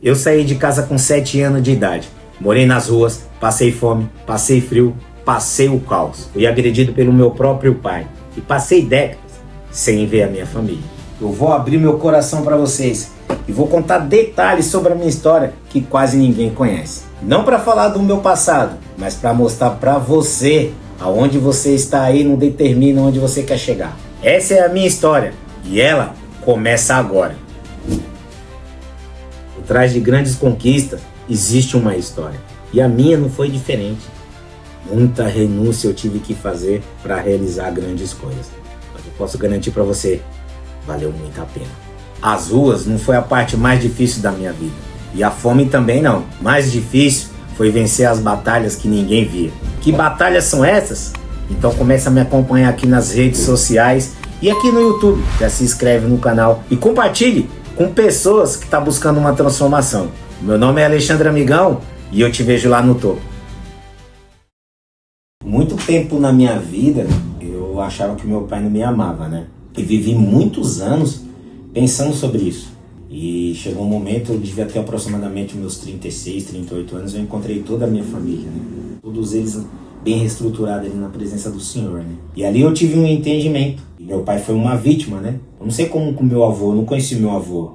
Eu saí de casa com 7 anos de idade. Morei nas ruas, passei fome, passei frio, passei o caos. Fui agredido pelo meu próprio pai. E passei décadas sem ver a minha família. Eu vou abrir meu coração para vocês e vou contar detalhes sobre a minha história que quase ninguém conhece. Não para falar do meu passado, mas para mostrar para você aonde você está aí não determina onde você quer chegar. Essa é a minha história e ela começa agora. Por trás de grandes conquistas existe uma história e a minha não foi diferente. Muita renúncia eu tive que fazer para realizar grandes coisas. Mas eu posso garantir para você, valeu muito a pena. As ruas não foi a parte mais difícil da minha vida. E a fome também não. Mais difícil foi vencer as batalhas que ninguém via. Que batalhas são essas? Então começa a me acompanhar aqui nas redes sociais e aqui no YouTube. Já se inscreve no canal e compartilhe com pessoas que estão buscando uma transformação. Meu nome é Alexandre Amigão e eu te vejo lá no topo. Muito tempo na minha vida eu achava que meu pai não me amava, né? E vivi muitos anos pensando sobre isso. E chegou um momento, eu devia ter aproximadamente meus 36, 38 anos, eu encontrei toda a minha família, né? Todos eles bem reestruturados ali na presença do Senhor, né? E ali eu tive um entendimento. E meu pai foi uma vítima, né? Eu não sei como com meu avô, eu não conheci meu avô,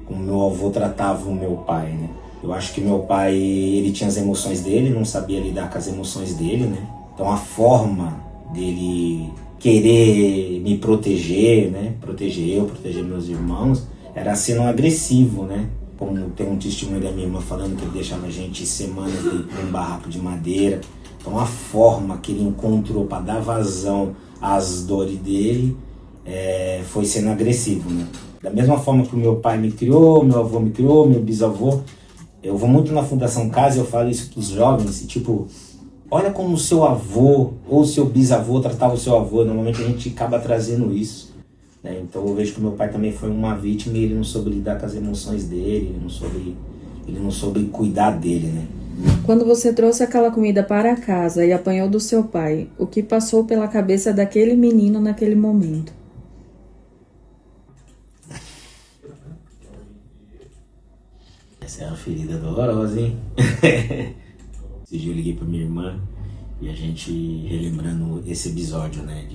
como meu avô tratava o meu pai, né? Eu acho que meu pai, ele tinha as emoções dele, não sabia lidar com as emoções dele, né? Então a forma dele querer me proteger, né? Proteger meus irmãos, era sendo agressivo, né? Como tem um testemunho da minha irmã falando que ele deixava a gente semanas dentro de um barraco de madeira. Então a forma que ele encontrou para dar vazão às dores dele foi sendo agressivo, né? Da mesma forma que o meu pai me criou, meu avô me criou, meu bisavô. Eu vou muito na Fundação Casa e eu falo isso para os jovens, tipo, olha como o seu avô ou o seu bisavô tratava o seu avô. Normalmente a gente acaba trazendo isso, né? Então eu vejo que o meu pai também foi uma vítima e ele não soube lidar com as emoções dele, ele não soube cuidar dele, né? Quando você trouxe aquela comida para casa e apanhou do seu pai, o que passou pela cabeça daquele menino naquele momento? Essa é uma ferida dolorosa, hein? Esse dia eu liguei pra minha irmã e a gente relembrando esse episódio, né?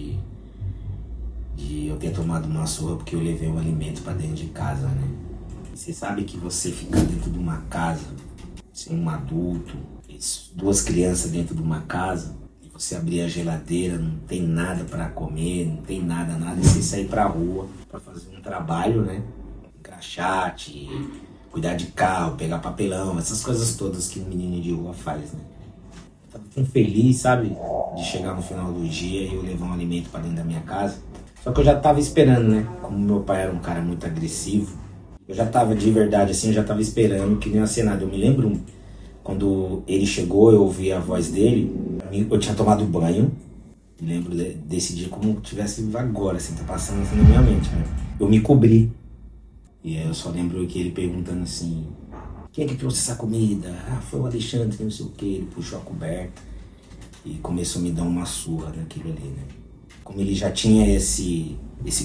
De eu ter tomado uma surra porque eu levei um alimento pra dentro de casa, né? E você sabe que você ficar dentro de uma casa, sem um adulto, 2 crianças dentro de uma casa, e você abrir a geladeira, não tem nada pra comer, não tem nada, e você sair pra rua pra fazer um trabalho, né? Engraxate, cuidar de carro, pegar papelão, essas coisas todas que um menino de rua faz, né? Eu tava tão feliz, sabe? De chegar no final do dia e eu levar um alimento pra dentro da minha casa. Só que eu já tava esperando, né? Como meu pai era um cara muito agressivo, eu já tava de verdade assim, eu já tava esperando que nem uma cenada. Eu me lembro quando ele chegou, eu ouvi a voz dele, eu tinha tomado banho. Me lembro desse dia como tivesse agora, assim, tá passando assim na minha mente, né? Eu me cobri. E aí eu só lembro que ele perguntando assim, quem é que trouxe essa comida? Ah, foi o Alexandre, não sei o que. Ele puxou a coberta e começou a me dar uma surra naquilo ali, né? Como ele já tinha esse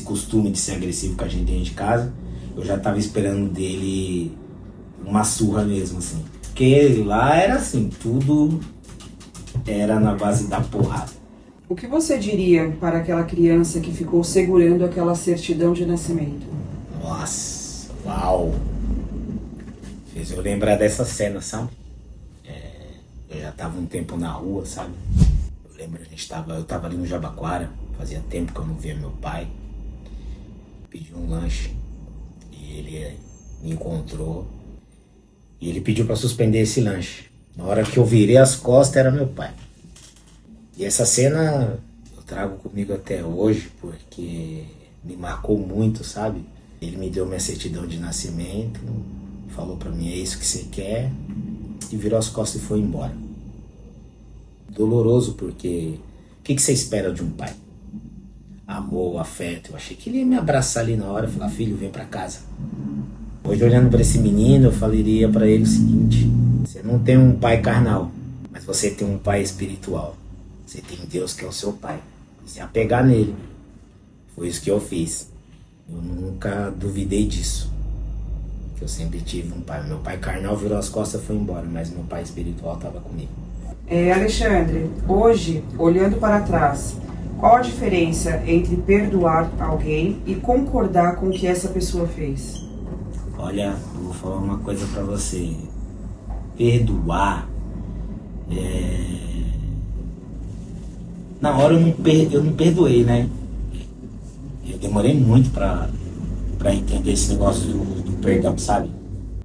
costume de ser agressivo com a gente dentro de casa, eu já tava esperando dele uma surra mesmo, assim. Porque lá era assim, tudo era na base da porrada. O que você diria para aquela criança que ficou segurando aquela certidão de nascimento? Nossa, uau! Fez eu lembrar dessa cena, sabe? Eu já tava um tempo na rua, sabe? Eu lembro, eu tava ali no Jabaquara, fazia tempo que eu não via meu pai. Pedi um lanche e ele me encontrou e ele pediu pra suspender esse lanche. Na hora que eu virei as costas era meu pai. E essa cena eu trago comigo até hoje porque me marcou muito, sabe? Ele me deu minha certidão de nascimento, falou pra mim, é isso que você quer, e virou as costas e foi embora. Doloroso porque o que você espera de um pai? Amor, afeto. Eu achei que ele ia me abraçar ali na hora e falar, filho, vem pra casa. Hoje, olhando pra esse menino, eu falaria pra ele o seguinte, você não tem um pai carnal, mas você tem um pai espiritual. Você tem Deus que é o seu pai. Se apegar nele. Foi isso que eu fiz. Eu nunca duvidei disso. que eu sempre tive um pai. Meu pai carnal virou as costas e foi embora, mas meu pai espiritual estava comigo. Alexandre, hoje, olhando para trás, qual a diferença entre perdoar alguém e concordar com o que essa pessoa fez? Olha, eu vou falar uma coisa pra você. Perdoar Na hora eu não perdoei, né? Eu demorei muito pra entender esse negócio do perdão, sabe?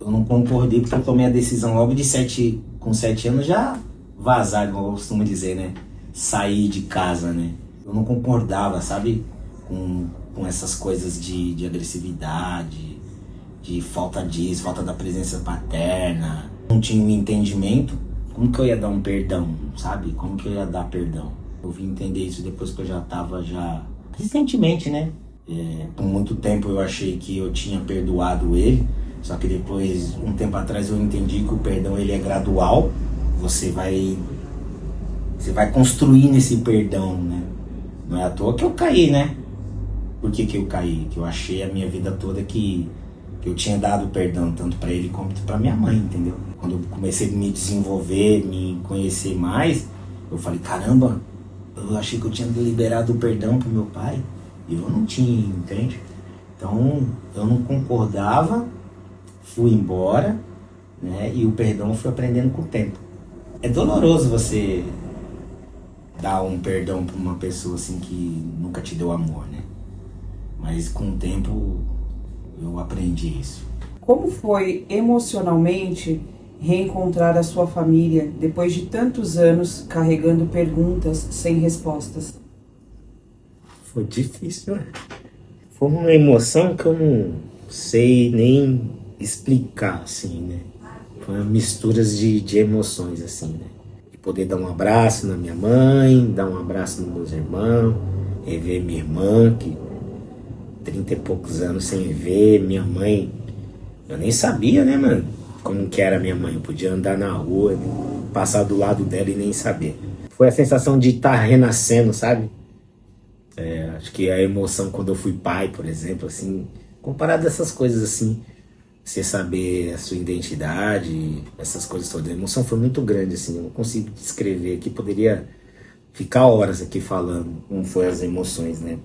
Eu não concordei porque eu tomei a decisão logo com 7 anos já vazar, igual eu costumo dizer, né? Sair de casa, né? Eu não concordava, sabe? Com essas coisas de agressividade, de falta disso, falta da presença paterna. Não tinha um entendimento. Como que eu ia dar um perdão, sabe? Como que eu ia dar perdão? Eu vim entender isso depois que eu já tava recentemente, né? Por muito tempo eu achei que eu tinha perdoado ele, só que depois, um tempo atrás, eu entendi que o perdão ele é gradual. Você vai construir nesse perdão, né? Não é à toa que eu caí, né? Por que eu caí? Que eu achei a minha vida toda que eu tinha dado perdão, tanto para ele quanto para minha mãe, entendeu? Quando eu comecei a me desenvolver, me conhecer mais, eu falei, caramba, eu achei que eu tinha liberado o perdão pro meu pai, e eu não tinha, entende? Então, eu não concordava, fui embora, né? E o perdão eu fui aprendendo com o tempo. É doloroso você dar um perdão pra uma pessoa assim que nunca te deu amor, né? Mas com o tempo eu aprendi isso. Como foi emocionalmente reencontrar a sua família depois de tantos anos carregando perguntas sem respostas? Foi difícil, né? Foi uma emoção que eu não sei nem explicar, assim, né? Foi uma mistura de emoções, assim, né? De poder dar um abraço na minha mãe, dar um abraço nos meus irmãos, rever minha irmã, que 30 e poucos anos sem ver, minha mãe. Eu nem sabia, né, mano? Como que era minha mãe. Eu podia andar na rua, passar do lado dela e nem saber. Foi a sensação de estar renascendo, sabe? Acho que a emoção quando eu fui pai, por exemplo, assim, comparado a essas coisas assim, você saber a sua identidade, essas coisas todas, a emoção foi muito grande, assim, eu não consigo descrever aqui, poderia ficar horas aqui falando como foi as emoções, né?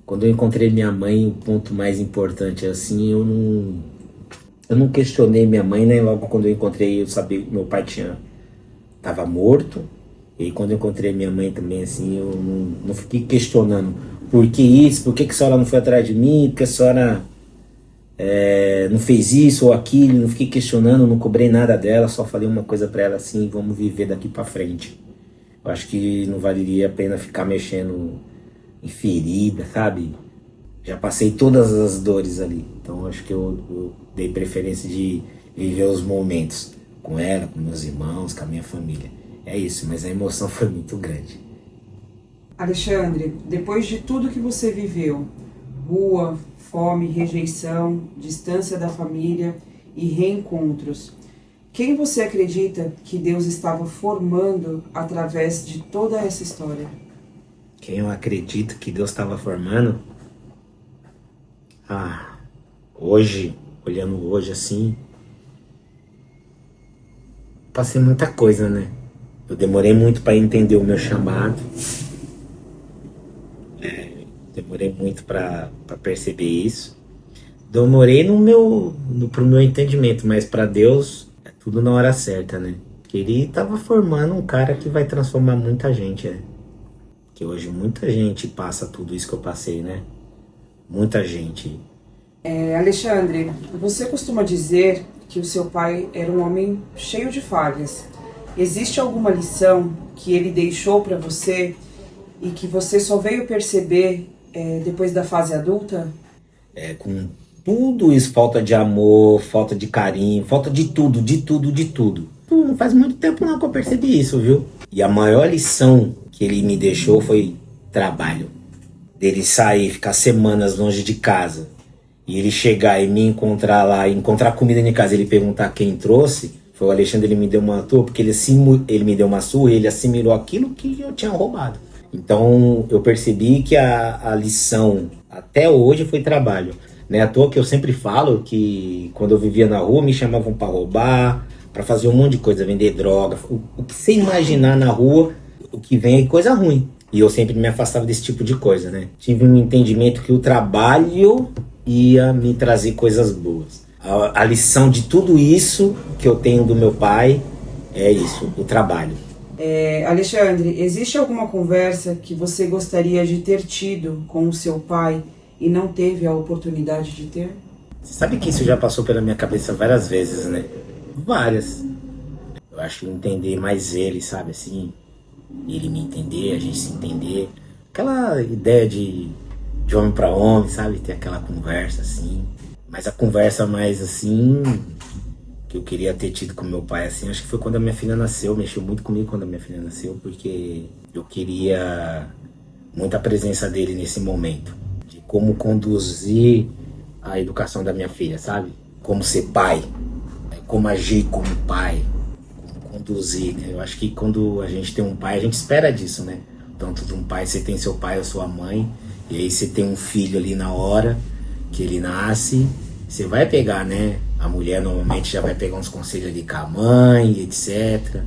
Quando eu encontrei minha mãe, o ponto mais importante, assim, eu não questionei minha mãe, né? Logo quando eu encontrei, eu sabia que meu pai tava morto. E aí, quando eu encontrei minha mãe também, assim, eu não fiquei questionando por que isso, por que a senhora não foi atrás de mim, por que a senhora não fez isso ou aquilo, não fiquei questionando, não cobrei nada dela, só falei uma coisa pra ela assim, vamos viver daqui pra frente. Eu acho que não valeria a pena ficar mexendo em ferida, sabe? Já passei todas as dores ali, então acho que eu dei preferência de viver os momentos com ela, com meus irmãos, com a minha família. É isso, mas a emoção foi muito grande. Alexandre, depois de tudo que você viveu, rua, fome, rejeição, distância da família e reencontros, quem você acredita que Deus estava formando através de toda essa história? Quem eu acredito que Deus estava formando? Hoje, olhando hoje assim, passei muita coisa, né? Eu demorei muito para entender o meu chamado. Demorei muito para perceber isso. Demorei pro meu entendimento, mas para Deus é tudo na hora certa, né? Porque Ele estava formando um cara que vai transformar muita gente, né? Que hoje muita gente passa tudo isso que eu passei, né? Muita gente. Alexandre, você costuma dizer que o seu pai era um homem cheio de falhas. Existe alguma lição que ele deixou para você e que você só veio perceber depois da fase adulta? Com tudo isso, falta de amor, falta de carinho, falta de tudo. Não faz muito tempo não que eu percebi isso, viu? E a maior lição que ele me deixou foi trabalho. Dele sair, ficar semanas longe de casa, e ele chegar e me encontrar lá, encontrar comida em casa, ele perguntar quem trouxe, foi o Alexandre, ele me deu uma surra, porque ele me deu uma surra e ele assimilou aquilo que eu tinha roubado. Então eu percebi que a lição até hoje foi trabalho. Não é à toa que eu sempre falo que quando eu vivia na rua me chamavam para roubar, para fazer um monte de coisa, vender droga. O que você imaginar na rua, o que vem é coisa ruim. E eu sempre me afastava desse tipo de coisa, né? Tive um entendimento que o trabalho ia me trazer coisas boas. A lição de tudo isso que eu tenho do meu pai é isso, o trabalho. Alexandre, existe alguma conversa que você gostaria de ter tido com o seu pai e não teve a oportunidade de ter? Você sabe que isso já passou pela minha cabeça várias vezes, né? Várias. Eu acho que entender mais ele, sabe, assim, ele me entender, a gente se entender. Aquela ideia de homem para homem, sabe, ter aquela conversa, assim. Mas a conversa mais, assim, que eu queria ter tido com meu pai, assim, acho que foi quando a minha filha nasceu. Mexeu muito comigo quando a minha filha nasceu, porque eu queria muita presença dele nesse momento. De como conduzir a educação da minha filha, sabe? Como ser pai, como agir como pai, como conduzir, né? Eu acho que quando a gente tem um pai, a gente espera disso, né? Tanto de um pai, você tem seu pai ou sua mãe, e aí você tem um filho ali na hora que ele nasce, você vai pegar, né? A mulher normalmente já vai pegar uns conselhos ali com a mãe, etc.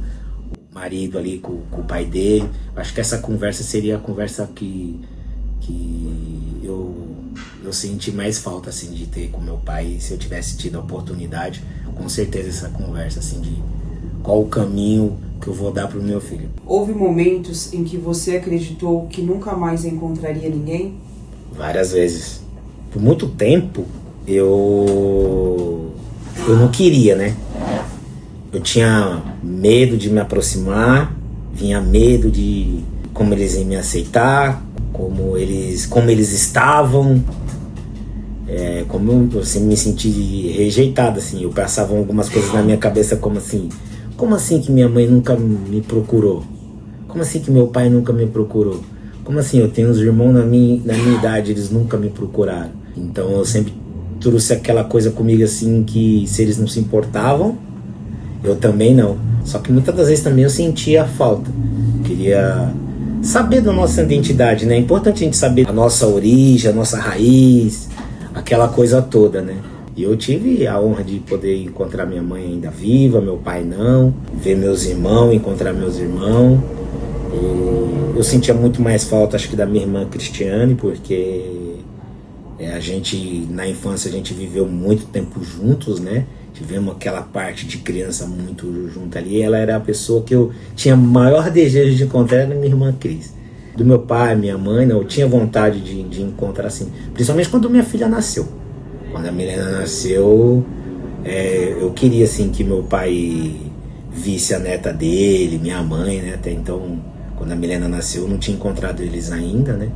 O marido ali com o pai dele. Eu acho que essa conversa seria a conversa que eu senti mais falta, assim, de ter com meu pai. Se eu tivesse tido a oportunidade, com certeza essa conversa, assim, de qual o caminho que eu vou dar pro meu filho. Houve momentos em que você acreditou que nunca mais encontraria ninguém? Várias vezes. Por muito tempo, eu não queria, né? Eu tinha medo de me aproximar, tinha medo de como eles iam me aceitar, como eles estavam, como eu assim, me senti rejeitado, assim. Eu passava algumas coisas na minha cabeça como assim que minha mãe nunca me procurou? Como assim que meu pai nunca me procurou? Como assim, eu tenho uns irmãos na minha idade, eles nunca me procuraram? Então eu sempre trouxe aquela coisa comigo assim, que se eles não se importavam, eu também não. Só que muitas das vezes também eu sentia falta. Queria saber da nossa identidade, né? É importante a gente saber a nossa origem, a nossa raiz, aquela coisa toda, né? E eu tive a honra de poder encontrar minha mãe ainda viva, meu pai não, ver meus irmãos, encontrar meus irmãos. E eu sentia muito mais falta, acho que da minha irmã Cristiane, porque a gente, na infância, a gente viveu muito tempo juntos, né? Tivemos aquela parte de criança muito junto ali. Ela era a pessoa que eu tinha maior desejo de encontrar, era minha irmã Cris. Do meu pai, minha mãe, não, eu tinha vontade de encontrar, assim, principalmente quando minha filha nasceu. Quando a Milena nasceu, eu queria, assim, que meu pai visse a neta dele, minha mãe, né? Até então, quando a Milena nasceu, eu não tinha encontrado eles ainda, né?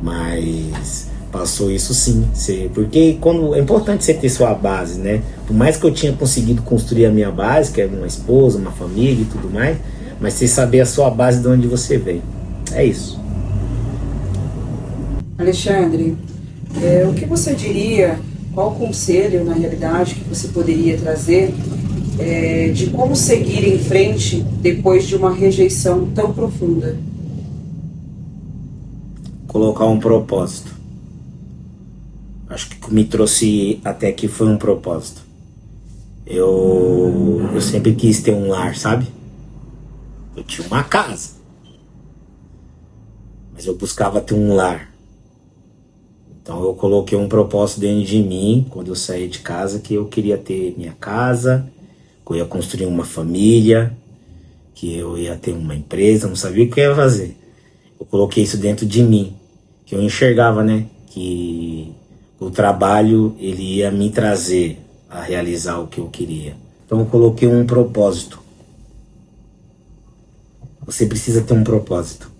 Mas passou isso sim, porque é importante você ter sua base, né? Por mais que eu tinha conseguido construir a minha base, que é uma esposa, uma família e tudo mais, mas você saber a sua base de onde você vem. É isso. Alexandre, o que você diria, qual conselho, na realidade, que você poderia trazer de como seguir em frente depois de uma rejeição tão profunda? Colocar um propósito. Acho que o que me trouxe até aqui foi um propósito. Eu sempre quis ter um lar, sabe? Eu tinha uma casa, mas eu buscava ter um lar. Então eu coloquei um propósito dentro de mim, quando eu saí de casa, que eu queria ter minha casa, que eu ia construir uma família, que eu ia ter uma empresa, não sabia o que eu ia fazer. Eu coloquei isso dentro de mim, que eu enxergava, né? Que o trabalho, ele ia me trazer a realizar o que eu queria. Então eu coloquei um propósito. Você precisa ter um propósito.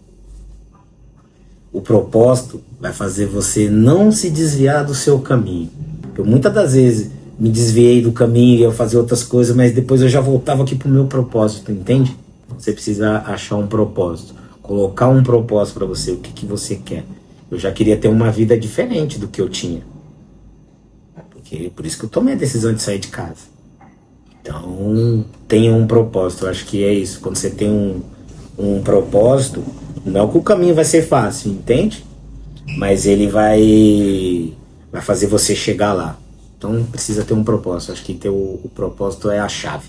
O propósito vai fazer você não se desviar do seu caminho. Eu muitas das vezes me desviei do caminho e ia fazer outras coisas, mas depois eu já voltava aqui pro meu propósito, entende? Você precisa achar um propósito. Colocar um propósito para você, o que você quer. Eu já queria ter uma vida diferente do que eu tinha. Por isso que eu tomei a decisão de sair de casa. Então, tenha um propósito. Eu acho que é isso. Quando você tem um propósito, não é que o caminho vai ser fácil, entende? Mas ele vai vai fazer você chegar lá. Então precisa ter um propósito. Acho que ter o propósito é a chave.